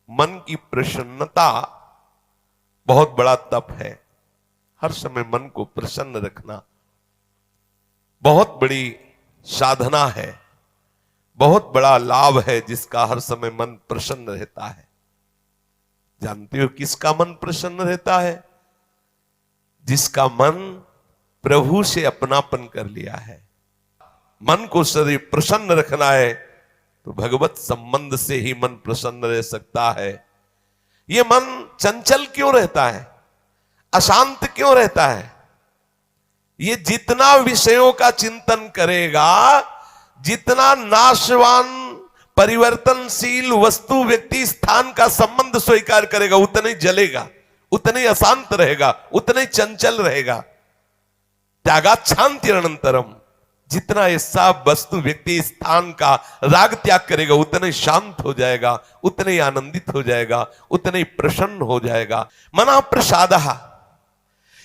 मन की प्रसन्नता बहुत बड़ा तप है। हर समय मन को प्रसन्न रखना बहुत बड़ी साधना है, बहुत बड़ा लाभ है जिसका हर समय मन प्रसन्न रहता है। जानते हो किसका मन प्रसन्न रहता है? जिसका मन प्रभु से अपनापन कर लिया है। मन को सदैव प्रसन्न रखना है तो भगवत संबंध से ही मन प्रसन्न रह सकता है। ये मन चंचल क्यों रहता है, अशांत क्यों रहता है? ये जितना विषयों का चिंतन करेगा, जितना नाशवान परिवर्तनशील वस्तु व्यक्ति स्थान का संबंध स्वीकार करेगा, उतना ही जलेगा, उतना ही अशांत रहेगा, उतना ही चंचल रहेगा। त्यागाच्छांति अनंतरम, जितना ये सब वस्तु व्यक्ति स्थान का राग त्याग करेगा उतना ही शांत हो जाएगा, उतना ही आनंदित हो जाएगा, उतना ही प्रसन्न हो जाएगा। मना प्रसादः,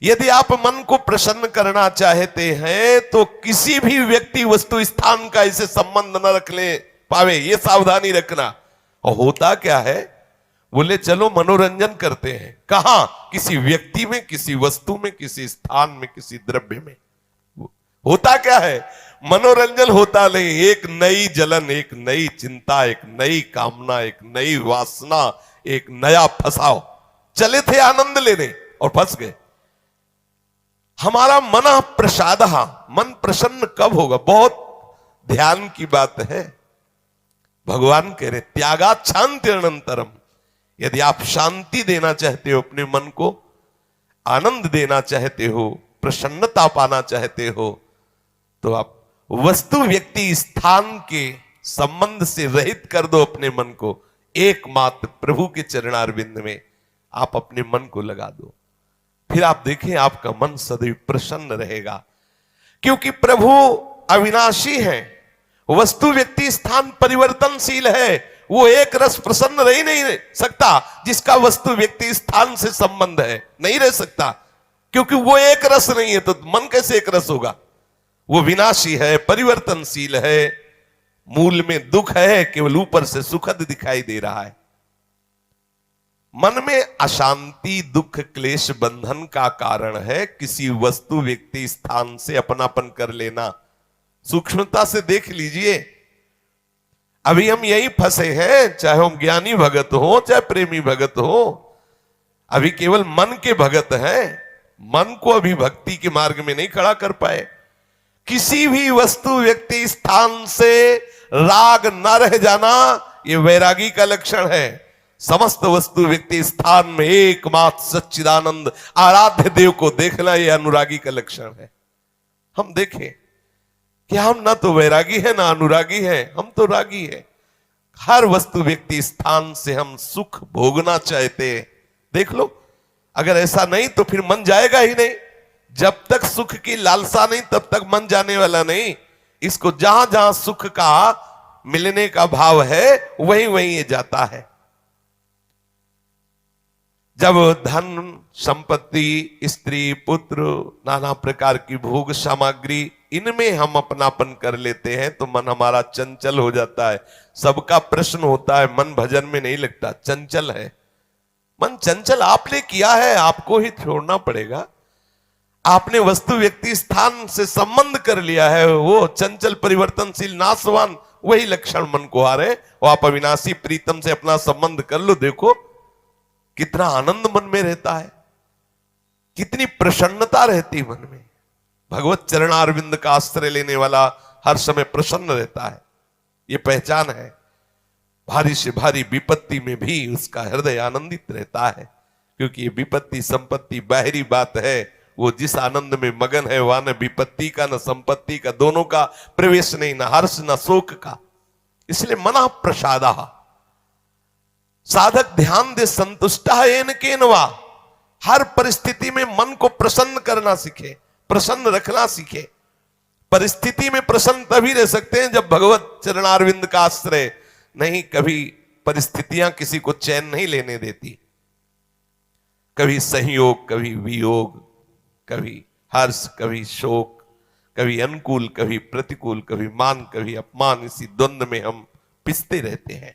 यदि आप मन को प्रसन्न करना चाहते हैं तो किसी भी व्यक्ति वस्तु स्थान का इसे संबंध न रख ले पावे, ये सावधानी रखना। और होता क्या है, बोले चलो मनोरंजन करते हैं, कहां? किसी व्यक्ति में, किसी वस्तु में, किसी स्थान में, किसी द्रव्य में। होता क्या है, मनोरंजन होता नहीं, एक नई जलन, एक नई चिंता, एक नई कामना, एक नई वासना, एक नया फसाव। चले थे आनंद लेने और फंस गए। हमारा मन प्रसादः, मन प्रसन्न कब होगा? बहुत ध्यान की बात है। भगवान कह रहे त्यागाच्छांति अनंतरम, यदि आप शांति देना चाहते हो अपने मन को, आनंद देना चाहते हो, प्रसन्नता पाना चाहते हो, तो आप वस्तु व्यक्ति स्थान के संबंध से रहित कर दो अपने मन को। एकमात्र प्रभु के चरणारविंद में आप अपने मन को लगा दो, फिर आप देखें आपका मन सदैव प्रसन्न रहेगा। क्योंकि प्रभु अविनाशी है, वस्तु व्यक्ति स्थान परिवर्तनशील है। वो एक रस प्रसन्न रह ही नहीं सकता जिसका वस्तु व्यक्ति स्थान से संबंध है, नहीं रह सकता। क्योंकि वो एक रस नहीं है तो मन कैसे एक रस होगा? वो विनाशी है, परिवर्तनशील है, मूल में दुख है, केवल ऊपर से सुखद दिखाई दे रहा है। मन में अशांति, दुख, क्लेश, बंधन का कारण है किसी वस्तु व्यक्ति स्थान से अपनापन कर लेना। सूक्ष्मता से देख लीजिए, अभी हम यही फंसे हैं, चाहे हम ज्ञानी भगत हो चाहे प्रेमी भगत हो, अभी केवल मन के भगत हैं, मन को अभी भक्ति के मार्ग में नहीं खड़ा कर पाए। किसी भी वस्तु व्यक्ति स्थान से राग न रह जाना यह वैरागी का लक्षण है। समस्त वस्तु व्यक्ति स्थान में एकमात्र सच्चिदानंद आराध्य देव को देखना यह अनुरागी का लक्षण है। हम देखें कि हम ना तो वैरागी है ना अनुरागी है, हम तो रागी है। हर वस्तु व्यक्ति स्थान से हम सुख भोगना चाहते हैं। देख लो, अगर ऐसा नहीं तो फिर मन जाएगा ही नहीं। जब तक सुख की लालसा नहीं तब तक मन जाने वाला नहीं। इसको जहां जहां सुख का मिलने का भाव है वहीं वहीं ये जाता है। जब धन संपत्ति, स्त्री, पुत्र, नाना प्रकार की भोग सामग्री, इनमें हम अपनापन कर लेते हैं तो मन हमारा चंचल हो जाता है। सबका प्रश्न होता है, मन भजन में नहीं लगता, चंचल है। मन चंचल आपने किया है, आपको ही छोड़ना पड़ेगा। आपने वस्तु व्यक्ति स्थान से संबंध कर लिया है, वो चंचल परिवर्तनशील नाशवान वही लक्षण मन को आ रहे। वो आप अविनाशी प्रीतम से अपना संबंध कर लो, देखो कितना आनंद मन में रहता है, कितनी प्रसन्नता रहती मन में। भगवत चरणारविंद का आश्रय लेने वाला हर समय प्रसन्न रहता है, ये पहचान है। भारी से भारी विपत्ति में भी उसका हृदय आनंदित रहता है, क्योंकि ये विपत्ति संपत्ति बाहरी बात है। वो जिस आनंद में मगन है वहां न विपत्ति का न संपत्ति का, दोनों का प्रवेश नहीं, न हर्ष न शोक का। इसलिए मना प्रसादः, साधक ध्यान दे संतुष्टः येन केनवा। हर परिस्थिति में मन को प्रसन्न करना सीखे, प्रसन्न रखना सीखे। परिस्थिति में प्रसन्न तभी रह सकते हैं जब भगवत चरणारविंद का आश्रय नहीं। कभी परिस्थितियां किसी को चैन नहीं लेने देती, कभी संयोग, कभी वियोग, कभी हर्ष, कभी शोक, कभी अनुकूल, कभी प्रतिकूल, कभी मान, कभी अपमान, इसी द्वंद्व में हम पिसते रहते हैं।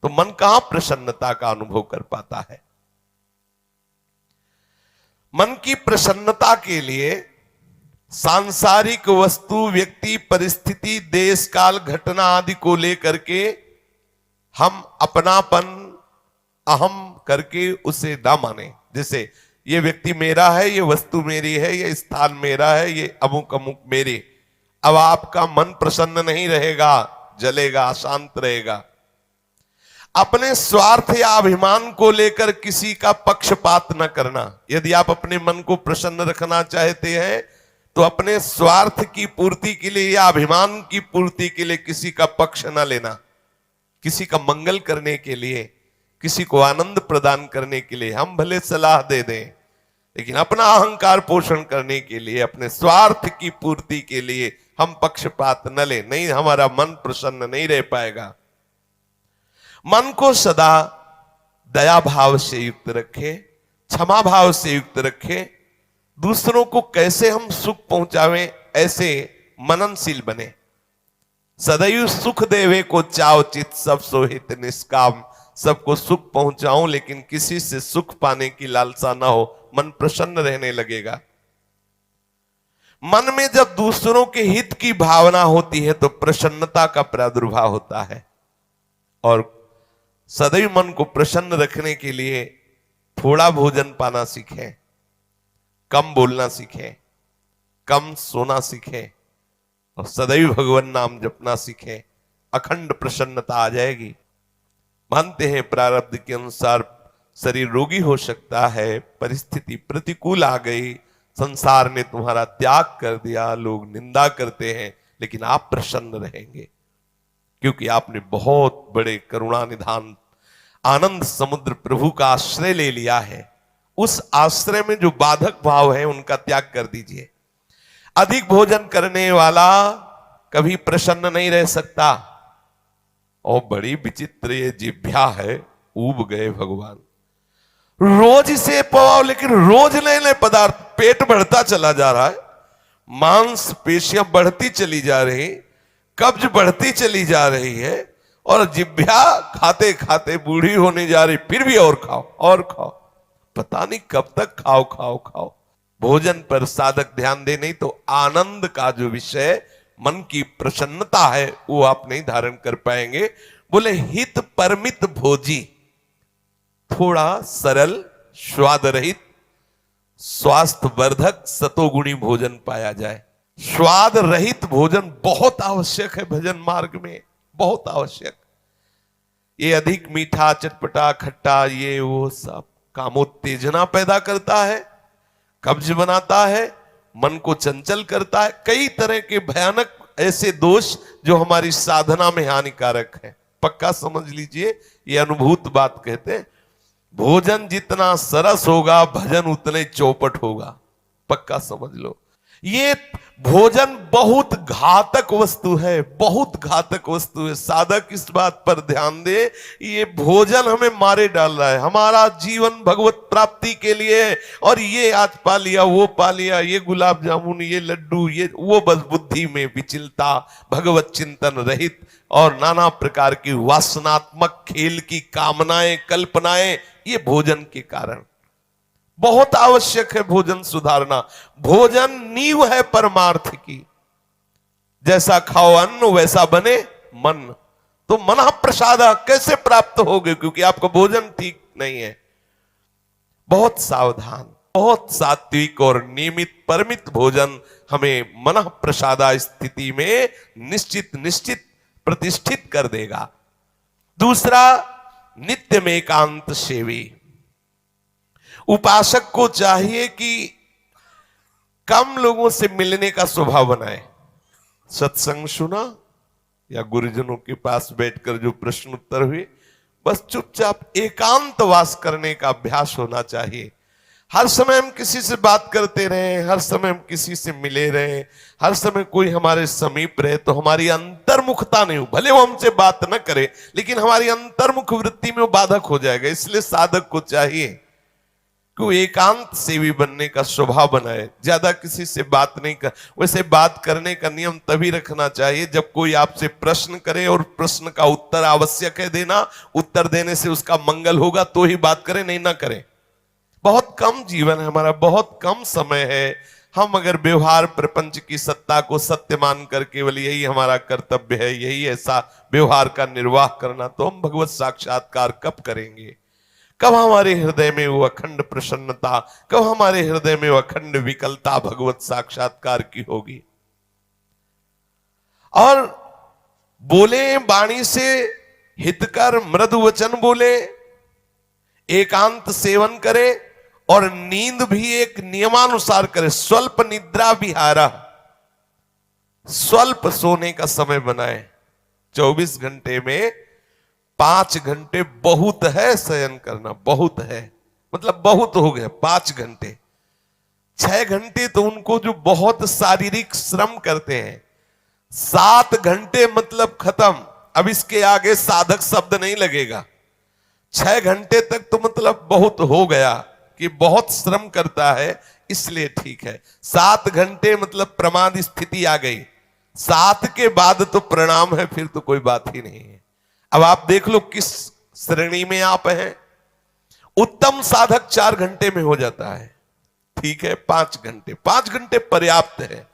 तो मन कहां प्रसन्नता का अनुभव कर पाता है। मन की प्रसन्नता के लिए सांसारिक वस्तु, व्यक्ति, परिस्थिति, देश काल, घटना आदि को लेकर के हम अपनापन, अहम करके उसे ना माने। जैसे ये व्यक्ति मेरा है, ये वस्तु मेरी है, ये स्थान मेरा है, ये अमुक अमुक मेरे। अब आपका मन प्रसन्न नहीं रहेगा, जलेगा, अशांत रहेगा। अपने स्वार्थ या अभिमान को लेकर किसी का पक्षपात न करना। यदि आप अपने मन को प्रसन्न रखना चाहते हैं तो अपने स्वार्थ की पूर्ति के लिए या अभिमान की पूर्ति के लिए किसी का पक्ष न लेना। किसी का मंगल करने के लिए, किसी को आनंद प्रदान करने के लिए हम भले सलाह दे दें, लेकिन अपना अहंकार पोषण करने के लिए, अपने स्वार्थ की पूर्ति के लिए हम पक्षपात न लें। नहीं, हमारा मन प्रसन्न नहीं रह पाएगा। मन को सदा दया भाव से युक्त रखे, क्षमा भाव से युक्त रखे। दूसरों को कैसे हम सुख पहुंचावें, ऐसे मननशील बने। सदैव सुख देवे को चाव चित, सब सोहित निष्काम। सबको सुख पहुंचाऊं लेकिन किसी से सुख पाने की लालसा ना हो, मन प्रसन्न रहने लगेगा। मन में जब दूसरों के हित की भावना होती है तो प्रसन्नता का प्रादुर्भाव होता है। और सदैव मन को प्रसन्न रखने के लिए थोड़ा भोजन पाना सीखें, कम बोलना सीखें, कम सोना सीखें और सदैव भगवान नाम जपना सीखें। अखंड प्रसन्नता आ जाएगी। मानते हैं प्रारब्ध के अनुसार शरीर रोगी हो सकता है, परिस्थिति प्रतिकूल आ गई, संसार ने तुम्हारा त्याग कर दिया, लोग निंदा करते हैं, लेकिन आप प्रसन्न रहेंगे क्योंकि आपने बहुत बड़े करुणा निधान आनंद समुद्र प्रभु का आश्रय ले लिया है। उस आश्रय में जो बाधक भाव है उनका त्याग कर दीजिए। अधिक भोजन करने वाला कभी प्रसन्न नहीं रह सकता। और बड़ी विचित्र ये जिह्वा है, ऊब गए भगवान। रोज इसे पवाओ, लेकिन रोज नए नए पदार्थ, पेट बढ़ता चला जा रहा है, मांस पेशियां बढ़ती चली जा रही, कब्ज बढ़ती चली जा रही है और जिह्वा खाते खाते बूढ़ी होने जा रही, फिर भी और खाओ और खाओ। पता नहीं कब तक खाओ खाओ खाओ। भोजन पर साधक ध्यान दे, नहीं तो आनंद का जो विषय मन की प्रसन्नता है वो आप नहीं धारण कर पाएंगे। बोले हित परमित भोजी, थोड़ा सरल, स्वाद रहित, स्वास्थ्य वर्धक, सतोगुणी भोजन पाया जाए। स्वाद रहित भोजन बहुत आवश्यक है भजन मार्ग में, बहुत आवश्यक। ये अधिक मीठा, चटपटा, खट्टा, ये वो सब कामोत्तेजना पैदा करता है, कब्ज बनाता है, मन को चंचल करता है। कई तरह के भयानक ऐसे दोष जो हमारी साधना में हानिकारक है। पक्का समझ लीजिए, ये अनुभूत बात कहते हैं। भोजन जितना सरस होगा, भजन उतने चौपट होगा। पक्का समझ लो। ये भोजन बहुत घातक वस्तु है, बहुत घातक वस्तु है। साधक इस बात पर ध्यान दे, ये भोजन हमें मारे डाल रहा है। हमारा जीवन भगवत प्राप्ति के लिए है और ये आज पा लिया, वो पा लिया, ये गुलाब जामुन, ये लड्डू, ये वो, बस बुद्धि में विचलता, भगवत चिंतन रहित और नाना प्रकार की वासनात्मक खेल की कामनाएं, कल्पनाएं, ये भोजन के कारण। बहुत आवश्यक है भोजन सुधारना। भोजन नींव है परमार्थ की। जैसा खाओ अन्न वैसा बने मन। तो मन प्रसाद कैसे प्राप्त होगे, क्योंकि आपका भोजन ठीक नहीं है। बहुत सावधान, बहुत सात्विक और नियमित परमित भोजन हमें मन प्रसादा स्थिति में निश्चित निश्चित प्रतिष्ठित कर देगा। दूसरा, नित्य में एकांत सेवी। उपासक को चाहिए कि कम लोगों से मिलने का स्वभाव बनाए। सत्संग सुना या गुरुजनों के पास बैठकर जो प्रश्न उत्तर हुए, बस चुपचाप एकांत वास करने का अभ्यास होना चाहिए। हर समय हम किसी से बात करते रहे, हर समय हम किसी से मिले रहे, हर समय कोई हमारे समीप रहे, तो हमारी अंतर्मुखता नहीं हो। भले वो हमसे बात न करे, लेकिन हमारी अंतर्मुख वृत्ति में वो बाधक हो जाएगा। इसलिए साधक को चाहिए, कि एकांत सेवी बनने का स्वभाव बनाए, ज्यादा किसी से बात नहीं कर। वैसे बात करने का नियम तभी रखना चाहिए जब कोई आपसे प्रश्न करे और प्रश्न का उत्तर आवश्यक है देना, उत्तर देने से उसका मंगल होगा तो ही बात करें, नहीं ना करें। बहुत कम जीवन है हमारा, बहुत कम समय है। हम अगर व्यवहार प्रपंच की सत्ता को सत्य मानकर केवल यही हमारा कर्तव्य है, यही ऐसा व्यवहार का निर्वाह करना, तो हम भगवत साक्षात्कार कब करेंगे? कब हमारे हृदय में वो अखंड प्रसन्नता, कब हमारे हृदय में वो अखंड विकलता भगवत साक्षात्कार की होगी? और बोले वाणी से हितकर मृदु वचन बोले, एकांत सेवन करे और नींद भी एक नियमानुसार करे। स्वल्प निद्रा विहारा, स्वल्प सोने का समय बनाए। 24 घंटे में 5 घंटे बहुत है शयन करना, बहुत है, मतलब बहुत हो गए 5 घंटे। 6 घंटे तो उनको जो बहुत शारीरिक श्रम करते हैं, 7 घंटे मतलब खत्म, अब इसके आगे साधक शब्द नहीं लगेगा। 6 घंटे तक तो मतलब बहुत हो गया कि बहुत श्रम करता है, इसलिए ठीक है। 7 घंटे मतलब प्रमाद स्थिति आ गई, 7 के बाद तो प्रणाम है, फिर तो कोई बात ही नहीं है। अब आप देख लो किस श्रेणी में आप हैं। उत्तम साधक 4 घंटे में हो जाता है, ठीक है। 5 घंटे, 5 घंटे पर्याप्त है।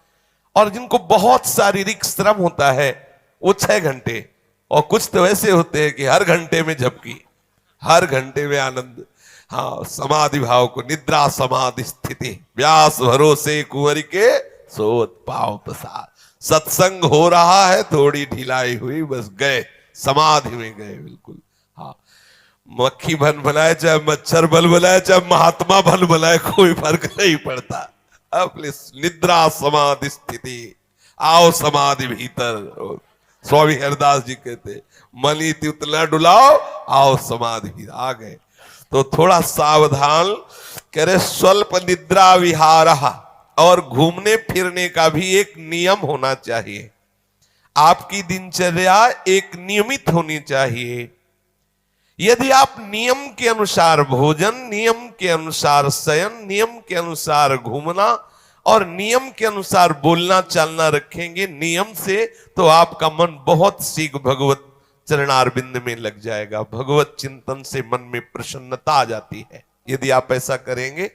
और जिनको बहुत शारीरिक श्रम होता है वो 6 घंटे, और कुछ तो ऐसे होते हैं कि हर घंटे में झपकी, हर घंटे में आनंद। हाँ, समाधि भाव को, निद्रा समाधि स्थिति, व्यास भरोसे कुंवर के सोत पाव प्रसाद। सत्संग हो रहा है, थोड़ी ढिलाई हुई, बस गए समाधि में गए, बिल्कुल। हाँ, मक्खी बन बनाए चाहे मच्छर बल बनाए चाहे महात्मा बल बनाए, कोई फर्क नहीं पड़ता। अपने निद्रा समाधि स्थिति, आओ समाधि भीतर। स्वामी हरदास जी कहते, मनी उतना डुलाओ, आओ समाधि भीतर। आ गए तो थोड़ा सावधान करे। स्वल्प निद्रा विहार, और घूमने फिरने का भी एक नियम होना चाहिए। आपकी दिनचर्या एक नियमित होनी चाहिए। यदि आप नियम के अनुसार भोजन, नियम के अनुसार शयन, नियम के अनुसार घूमना और नियम के अनुसार बोलना चालना रखेंगे नियम से, तो आपका मन बहुत शीघ्र भगवत चरणारविंद में लग जाएगा। भगवत चिंतन से मन में प्रसन्नता आ जाती है। यदि आप ऐसा करेंगे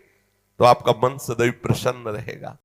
तो आपका मन सदैव प्रसन्न रहेगा।